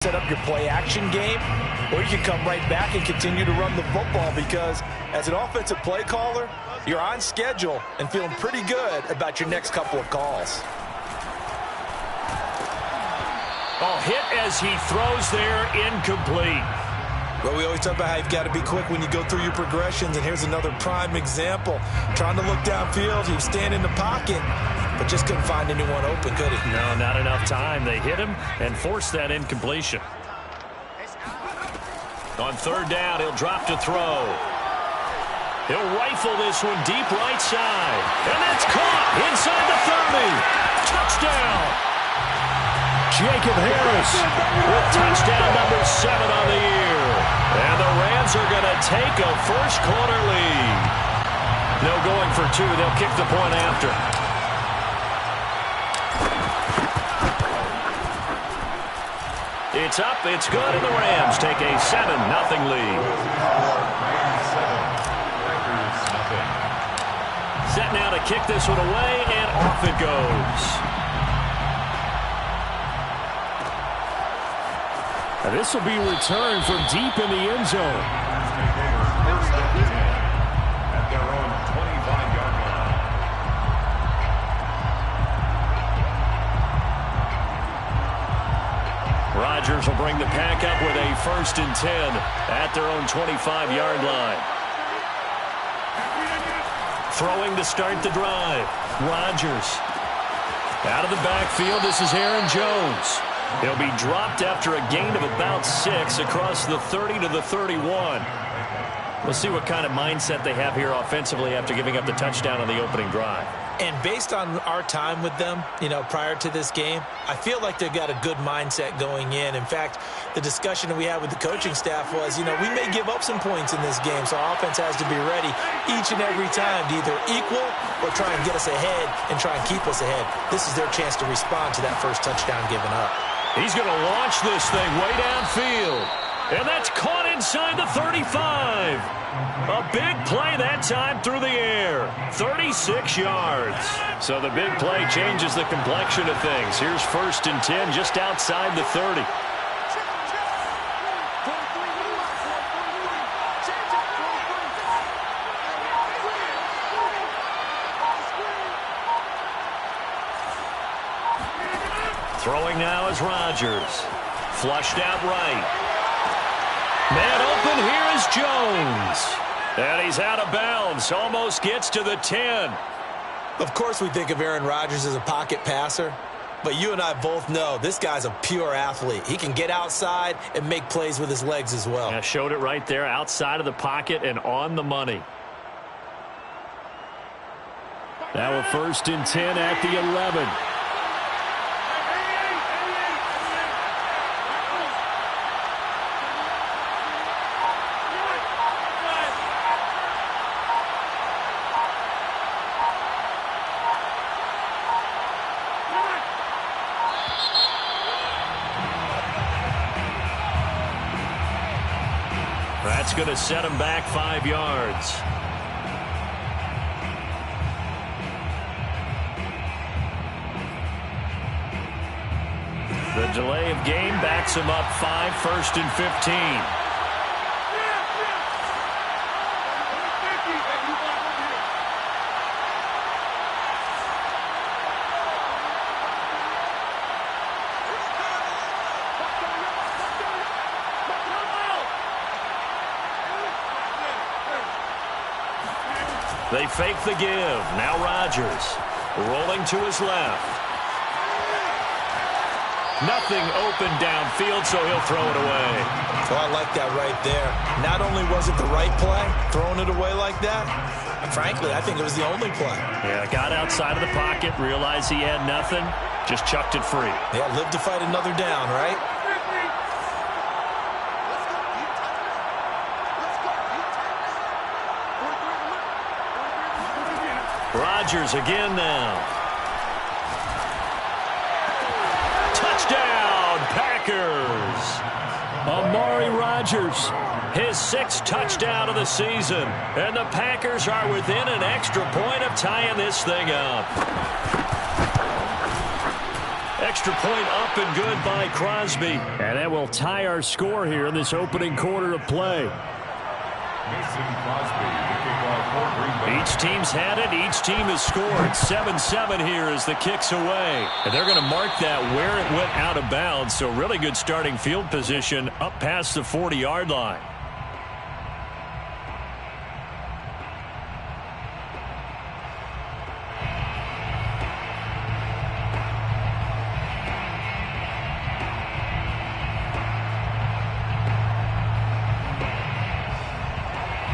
Set up your play-action game, or you can come right back and continue to run the football because as an offensive play caller, you're on schedule and feeling pretty good about your next couple of calls. Oh, hit as he throws there, incomplete. Well, we always talk about how you've got to be quick when you go through your progressions, and here's another prime example. Trying to look downfield, he was standing in the pocket, but just couldn't find anyone open, could he? No, not enough time. They hit him and forced that incompletion. On third down, he'll drop to throw. He'll rifle this one deep right side. And that's caught inside the 30. Touchdown. Jacob Harris with touchdown number 7 on the year. And the Rams are going to take a first-quarter lead. No going for 2. They'll kick the point after. It's up, it's good, and the Rams take a 7-0 lead. Set now to kick this one away, and off it goes. And this will be returned from deep in the end zone. At their own 25-yard line. Rodgers will bring the pack up with a 1st and 10 at their own 25-yard line. Throwing to start the drive. Rodgers. Out of the backfield, this is Aaron Jones. He'll be dropped after a gain of about 6 across the 30 to the 31. We'll see what kind of mindset they have here offensively after giving up the touchdown on the opening drive. And based on our time with them, prior to this game, I feel like they've got a good mindset going in. In fact, the discussion that we had with the coaching staff was, we may give up some points in this game, so our offense has to be ready each and every time to either equal or try and get us ahead and try and keep us ahead. This is their chance to respond to that first touchdown given up. He's going to launch this thing way downfield. And that's caught inside the 35. A big play that time through the air. 36 yards. So the big play changes the complexion of things. Here's 1st and 10 just outside the 30. Throwing now is Rodgers. Flushed out right. Man open, here is Jones. And he's out of bounds. Almost gets to the 10. Of course we think of Aaron Rodgers as a pocket passer, but you and I both know this guy's a pure athlete. He can get outside and make plays with his legs as well. Yeah, showed it right there outside of the pocket and on the money. Now a 1st and 10 at the 11. That's going to set him back 5 yards. The delay of game backs him up 5, 1st and 15. They fake the give. Now Rodgers rolling to his left. Nothing open downfield, so he'll throw it away. Well, I like that right there. Not only was it the right play, throwing it away like that, frankly, I think it was the only play. Yeah, got outside of the pocket, realized he had nothing, just chucked it free. Yeah, live to fight another down, right? Rodgers again now. Touchdown, Packers. Amari Rodgers, his 6th touchdown of the season. And the Packers are within an extra point of tying this thing up. Extra point up and good by Crosby. And that will tie our score here in this opening quarter of play. Each team's had it. Each team has scored. 7-7 here as the kick's away. And they're going to mark that where it went out of bounds. So really good starting field position up past the 40-yard line.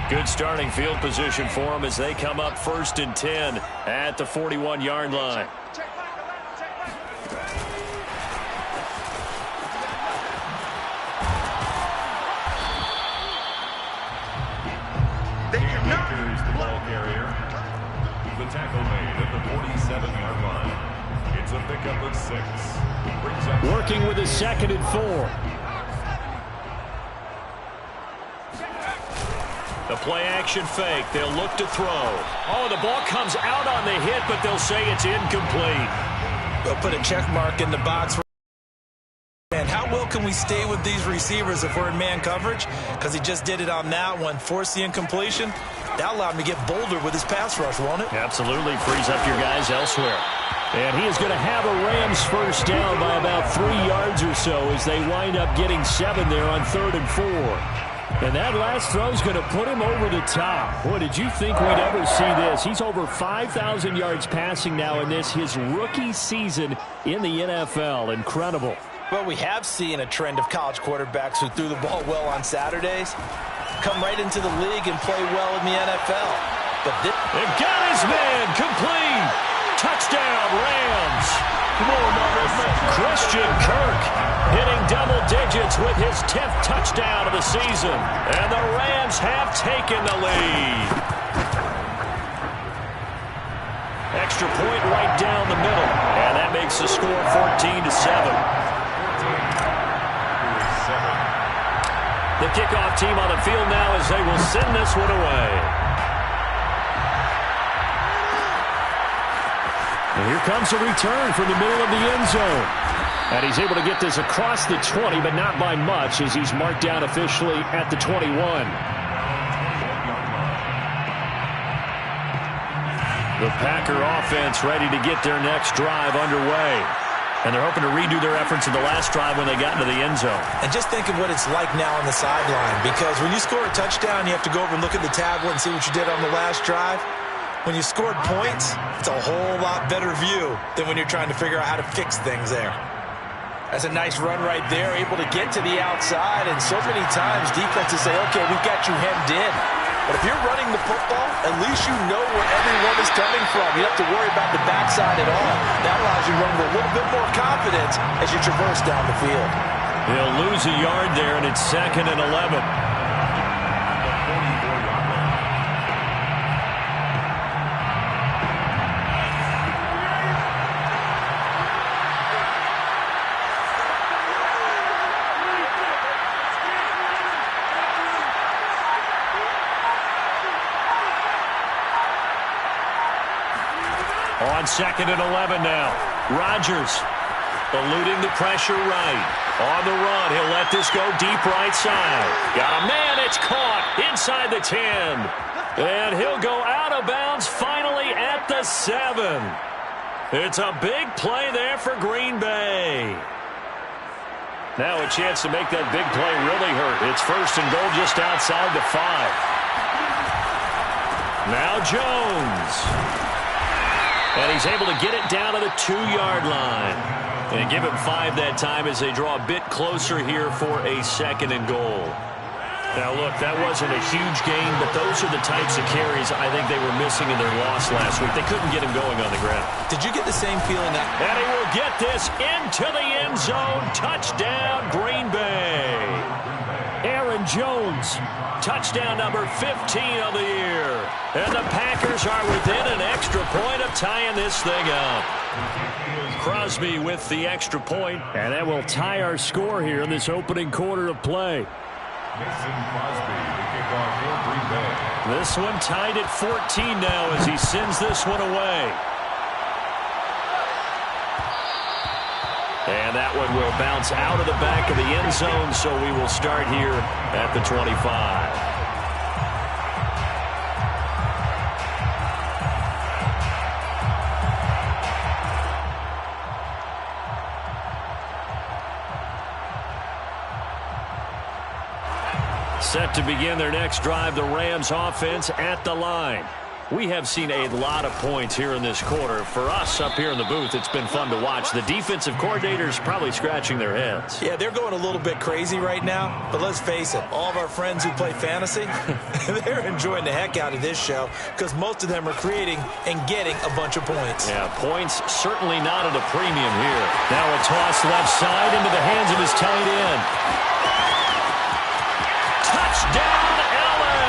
Good starting field position for them as they come up 1st and 10 at the 41-yard line. Baker is the ball carrier. The tackle made at the 47-yard line. It's a pickup of 6. Brings up Working with a 2nd and 4. The play-action fake. They'll look to throw. Oh, the ball comes out on the hit, but they'll say it's incomplete. They'll put a check mark in the box. And how well can we stay with these receivers if we're in man coverage? Because he just did it on that one. Forced the incompletion. That allowed him to get bolder with his pass rush, won't it? Absolutely. Frees up your guys elsewhere. And he is going to have a Rams first down by about 3 yards or so as they wind up getting 7 there on 3rd and 4. And that last throw is going to put him over the top. Boy, did you think we'd ever see this? He's over 5,000 yards passing now in this, his rookie season in the NFL. Incredible. Well, we have seen a trend of college quarterbacks who threw the ball well on Saturdays come right into the league and play well in the NFL. But this... They've got his man complete. Touchdown, Rams. Christian Kirk hitting double digits with his 10th touchdown of the season. And the Rams have taken the lead. Extra point right down the middle. And that makes the score 14-7. The kickoff team on the field now as they will send this one away. And here comes a return from the middle of the end zone. And he's able to get this across the 20, but not by much as he's marked down officially at the 21. The Packer offense ready to get their next drive underway. And they're hoping to redo their efforts in the last drive when they got into the end zone. And just think of what it's like now on the sideline, because when you score a touchdown, you have to go over and look at the tablet and see what you did on the last drive. When you scored points, it's a whole lot better view than when you're trying to figure out how to fix things there. That's a nice run right there, able to get to the outside, and so many times defenses say, okay, we've got you hemmed in. But if you're running the football, at least you know where everyone is coming from. You don't have to worry about the backside at all. That allows you to run with a little bit more confidence as you traverse down the field. He'll lose a yard there, and it's 2nd and 11. On 2nd and 11 now. Rodgers eluding the pressure right. On the run, he'll let this go deep right side. Got a man, it's caught inside the 10. And he'll go out of bounds finally at the 7. It's a big play there for Green Bay. Now a chance to make that big play really hurt. It's 1st and goal just outside the 5. Now Jones. And he's able to get it down to the 2-yard line. And give him 5 that time as they draw a bit closer here for a 2nd and goal. Now, look, that wasn't a huge gain, but those are the types of carries I think they were missing in their loss last week. They couldn't get him going on the ground. Did you get the same feeling that... And he will get this into the end zone. Touchdown, Green Bay. Aaron Jones, touchdown number 15 of the year. And the Packers are within an extra point of tying this thing up. Crosby with the extra point, and that will tie our score here in this opening quarter of play. This one tied at 14 now as he sends this one away. And that one will bounce out of the back of the end zone, so we will start here at the 25. Set to begin their next drive, the Rams offense at the line. We have seen a lot of points here in this quarter. For us up here in the booth, it's been fun to watch. The defensive coordinators probably scratching their heads. Yeah, they're going a little bit crazy right now. But let's face it, all of our friends who play fantasy, they're enjoying the heck out of this show because most of them are creating and getting a bunch of points. Yeah, points certainly not at a premium here. Now a toss left side into the hands of his tight end. Touchdown, L.A.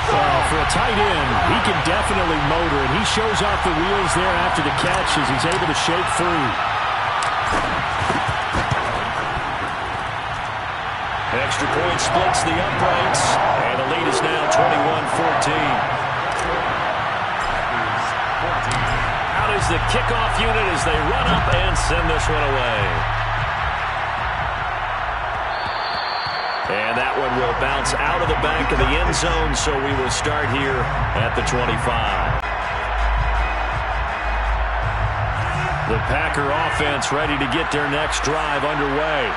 Well, for a tight end, he can definitely motor, and he shows off the wheels there after the catch as he's able to shake free. Extra point splits the uprights, and the lead is now 21-14. Out is the kickoff unit as they run up and send this one away. And that one will bounce out of the back of the end zone, so we will start here at the 25. The Packer offense ready to get their next drive underway.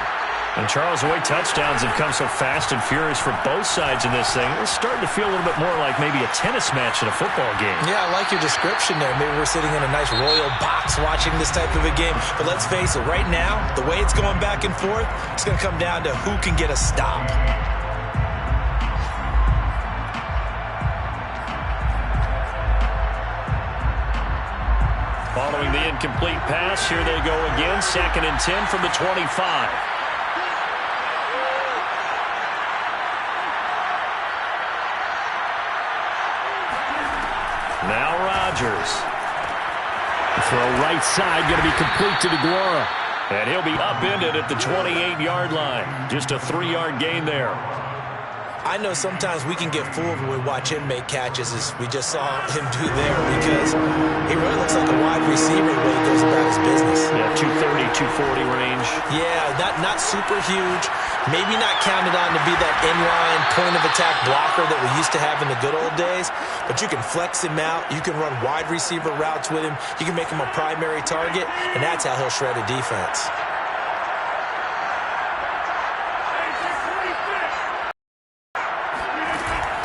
And, Charles, the way touchdowns have come so fast and furious for both sides in this thing, it's starting to feel a little bit more like maybe a tennis match in a football game. Yeah, I like your description there. Maybe we're sitting in a nice royal box watching this type of a game. But let's face it, right now, the way it's going back and forth, it's going to come down to who can get a stop. Following the incomplete pass, here they go again. 2nd and 10 from the 25. Now Rodgers. The throw right side going to be complete to DeGuara. And he'll be upended at the 28-yard line. Just a 3-yard gain there. I know sometimes we can get fooled when we watch him make catches, as we just saw him do there, because he really looks like a wide receiver the way he goes about his business. Yeah, 230, 240 range. Yeah, not super huge. Maybe not counted on to be that inline point-of-attack blocker that we used to have in the good old days, but you can flex him out. You can run wide receiver routes with him. You can make him a primary target, and that's how he'll shred a defense.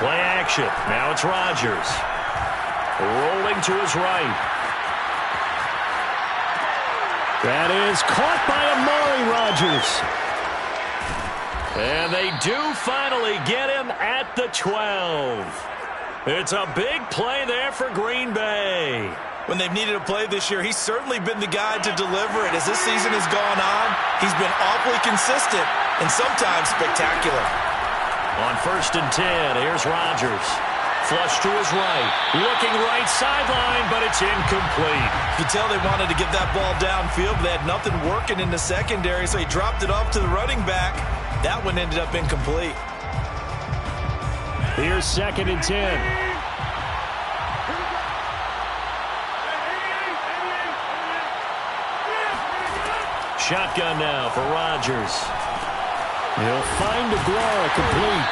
Play action. Now it's Rodgers. Rolling to his right. That is caught by Amari Rodgers. And they do finally get him at the 12. It's a big play there for Green Bay. When they've needed a play this year, he's certainly been the guy to deliver it. As this season has gone on, he's been awfully consistent and sometimes spectacular. On 1st and 10, here's Rodgers. Flush to his right. Looking right sideline, but it's incomplete. You can tell they wanted to get that ball downfield, but they had nothing working in the secondary, so he dropped it off to the running back. That one ended up incomplete. Here's 2nd and 10. Shotgun now for Rodgers. He'll find DeGuara complete.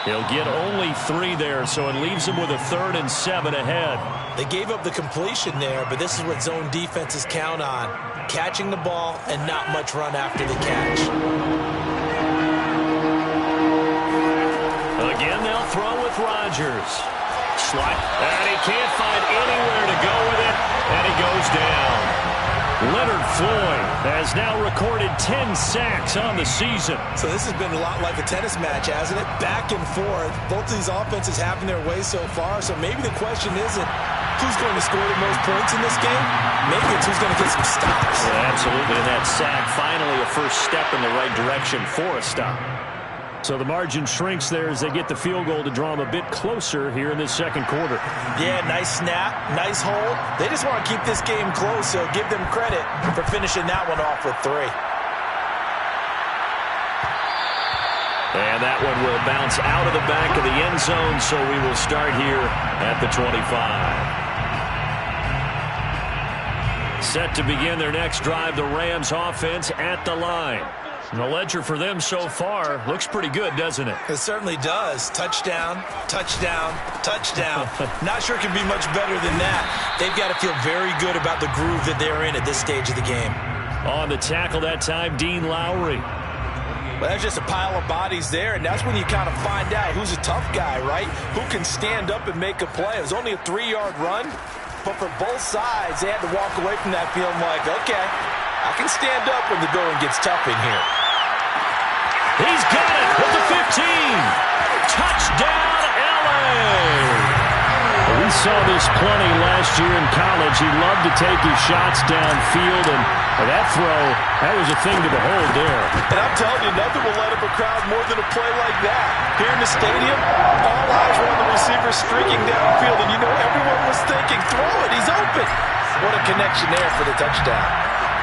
He'll get only 3 there, so it leaves him with a 3rd and 7 ahead. They gave up the completion there, but this is what zone defenses count on. Catching the ball and not much run after the catch. Again, they'll throw with Rodgers. Slot, and he can't find anywhere to go with it, and he goes down. Leonard Floyd has now recorded 10 sacks on the season. So this has been a lot like a tennis match, hasn't it? Back and forth. Both of these offenses having their way so far, so maybe the question isn't who's going to score the most points in this game. Maybe it's who's going to get some stops. Yeah, absolutely, and that sack finally a first step in the right direction for a stop. So the margin shrinks there as they get the field goal to draw them a bit closer here in this 2nd quarter. Yeah, nice snap, nice hold. They just want to keep this game close, so give them credit for finishing that one off with 3. And that one will bounce out of the back of the end zone, so we will start here at the 25. Set to begin their next drive, the Rams offense at the line. And the ledger for them so far looks pretty good, doesn't it? It certainly does. Touchdown, touchdown, touchdown. Not sure it can be much better than that. They've got to feel very good about the groove that they're in at this stage of the game. On the tackle that time, Dean Lowry. Well, that's just a pile of bodies there, and that's when you kind of find out who's a tough guy, right? Who can stand up and make a play. It was only a 3-yard run, but for both sides, they had to walk away from that feeling like, okay, I can stand up when the going gets tough in here. He's got it with the 15. Touchdown, L.A. We saw this plenty last year in college. He loved to take his shots downfield, and that throw, that was a thing to behold there. And I'm telling you, nothing will light up a crowd more than a play like that. Here in the stadium, all eyes were on the receiver streaking downfield, and you know everyone was thinking, throw it, he's open. What a connection there for the touchdown.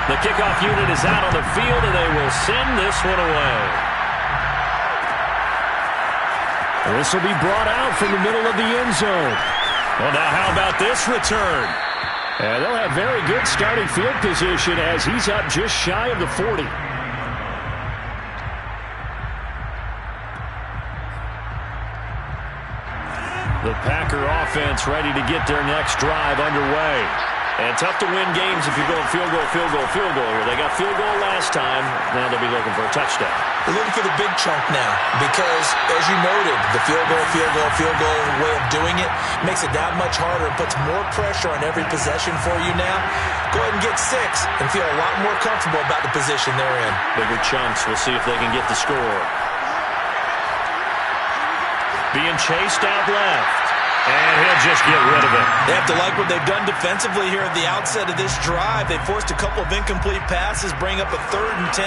The kickoff unit is out on the field, and they will send this one away. This will be brought out from the middle of the end zone. Well, now how about this return? And they'll have very good starting field position as he's up just shy of the 40. The Packer offense ready to get their next drive underway. And tough to win games if you're going field goal, field goal, field goal here. They got field goal last time. Now they'll be looking for a touchdown. They're looking for the big chunk now because, as you noted, the field goal way of doing it makes it that much harder and puts more pressure on every possession for you now. Go ahead and get 6 and feel a lot more comfortable about the position they're in. Bigger chunks. We'll see if they can get the score. Being chased out left. And he'll just get rid of it. They have to like what they've done defensively here at the outset of this drive. They forced a couple of incomplete passes, bring up a 3rd and 10.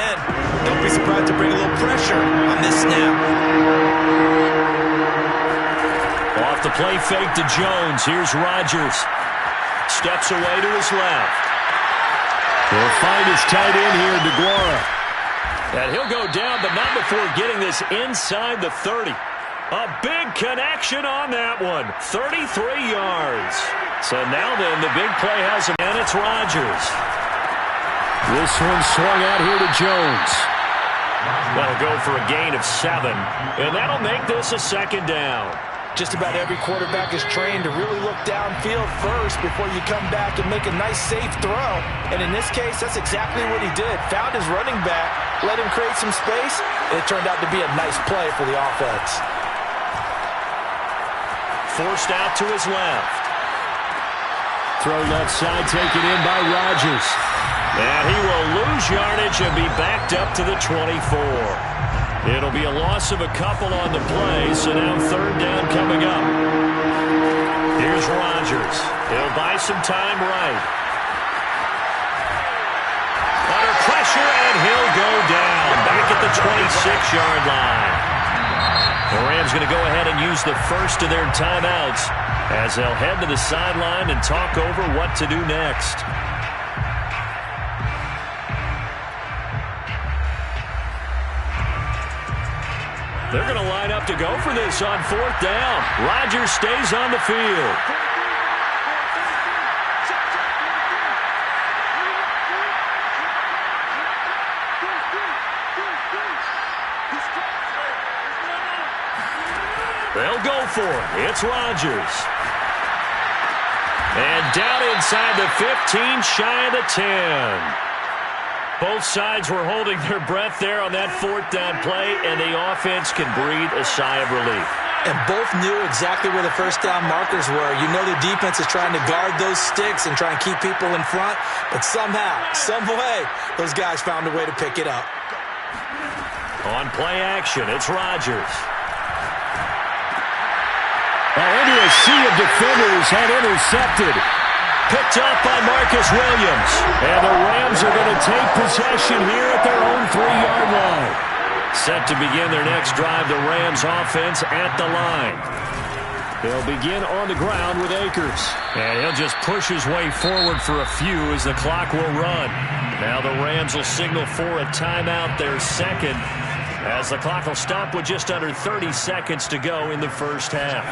Don't be surprised to bring a little pressure on this snap. Off the play fake to Jones. Here's Rodgers. Steps away to his left. He'll find his tight end here, DeGuara. And he'll go down, but not before getting this inside the 30. A big connection on that one. 33 yards. So now then, the big play has him, and it's Rodgers. This one swung out here to Jones. That'll go for a gain of 7, and that'll make this a 2nd down. Just about every quarterback is trained to really look downfield first before you come back and make a nice, safe throw. And in this case, that's exactly what he did. Found his running back, let him create some space, and it turned out to be a nice play for the offense. Forced out to his left. Throw left side taken in by Rodgers. And he will lose yardage and be backed up to the 24. It'll be a loss of a couple on the play, so now 3rd down coming up. Here's Rodgers. He'll buy some time right. Under pressure, and he'll go down. Back at the 26-yard line. The Rams going to go ahead and use the first of their timeouts as they'll head to the sideline and talk over what to do next. They're going to line up to go for this on 4th down. Rodgers stays on the field. They'll go for it. It's Rodgers. And down inside the 15, shy of the 10. Both sides were holding their breath there on that 4th down play, and the offense can breathe a sigh of relief. And both knew exactly where the first down markers were. You know the defense is trying to guard those sticks and try and keep people in front, but somehow, some way, those guys found a way to pick it up. On play action, it's Rodgers. Into a sea of defenders and intercepted. Picked up by Marcus Williams. And the Rams are going to take possession here at their own 3-yard line. Set to begin their next drive, the Rams offense at the line. They'll begin on the ground with Akers. And he'll just push his way forward for a few as the clock will run. Now the Rams will signal for a timeout, their 2nd, as the clock will stop with just under 30 seconds to go in the first half.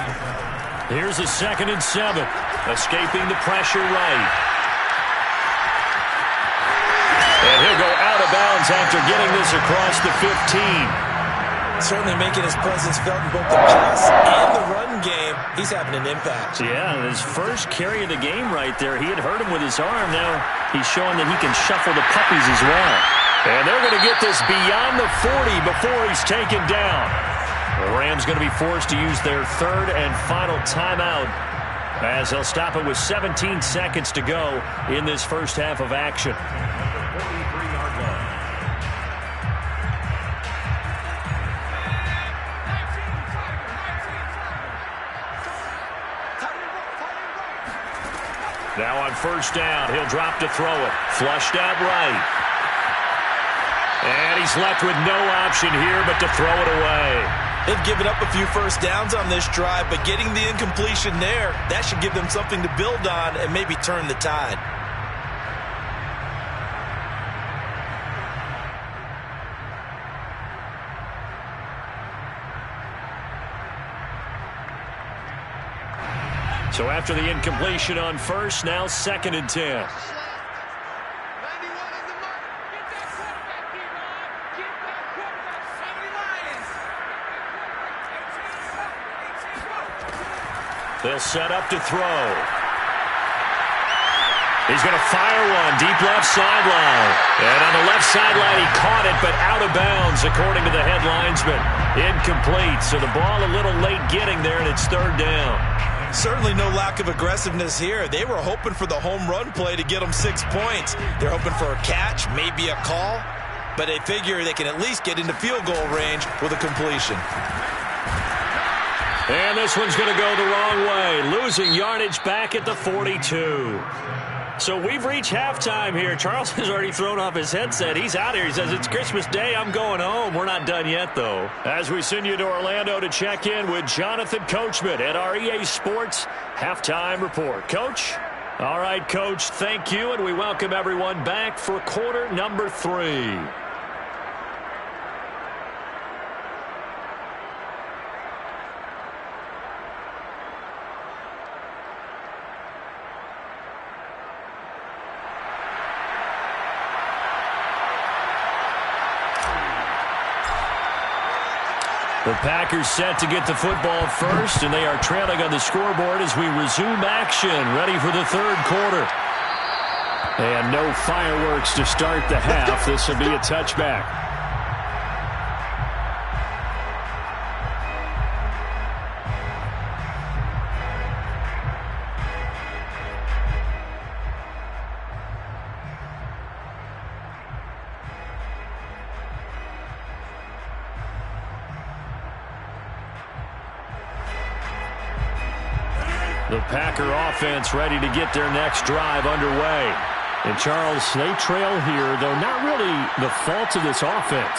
Here's a 2nd and 7. Escaping the pressure right. of bounds after getting this across the 15. Certainly making his presence felt in both the pass and the run game. He's having an impact. Yeah, his first carry of the game right there. He had hurt him with his arm. Now he's showing that he can shuffle the puppies as well. And they're going to get this beyond the 40 before he's taken down. The Rams going to be forced to use their third and final timeout as they'll stop it with 17 seconds to go in this first half of action. Now on first down, he'll drop to throw it. Flushed out right. And he's left with no option here but to throw it away. They've given up a few first downs on this drive, but getting the incompletion there, that should give them something to build on and maybe turn the tide. So after the incompletion on first, now 2nd and 10. They'll set up to throw. He's going to fire one deep left sideline. And on the left sideline, he caught it, but out of bounds, according to the head linesman. Incomplete. So the ball a little late getting there, and it's 3rd down. Certainly no lack of aggressiveness here. They were hoping for the home run play to get them 6 points. They're hoping for a catch, maybe a call, but they figure they can at least get into field goal range with a completion. And this one's going to go the wrong way, losing yardage back at the 42. So we've reached halftime here. Charles has already thrown off his headset. He's out here. He says, it's Christmas Day. I'm going home. We're not done yet, though. As we send you to Orlando to check in with Jonathan Coachman at our EA Sports Halftime Report. Coach? All right, Coach, thank you, and we welcome everyone back for quarter number 3. The Packers set to get the football first, and they are trailing on the scoreboard as we resume action, ready for the 3rd quarter. And no fireworks to start the half. This will be a touchback. The Packer offense ready to get their next drive underway. And, Charles, they trail here, though not really the fault of this offense.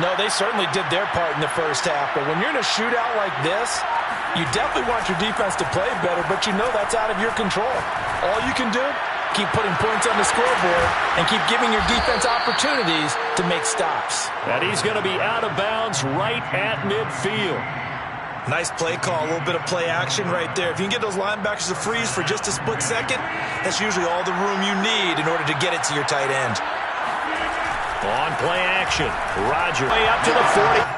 No, they certainly did their part in the first half. But when you're in a shootout like this, you definitely want your defense to play better, but you know that's out of your control. All you can do, keep putting points on the scoreboard and keep giving your defense opportunities to make stops. And he's going to be out of bounds right at midfield. Nice play call, a little bit of play action right there. If you can get those linebackers to freeze for just a split second, that's usually all the room you need in order to get it to your tight end. On play action, Roger way up to the 40.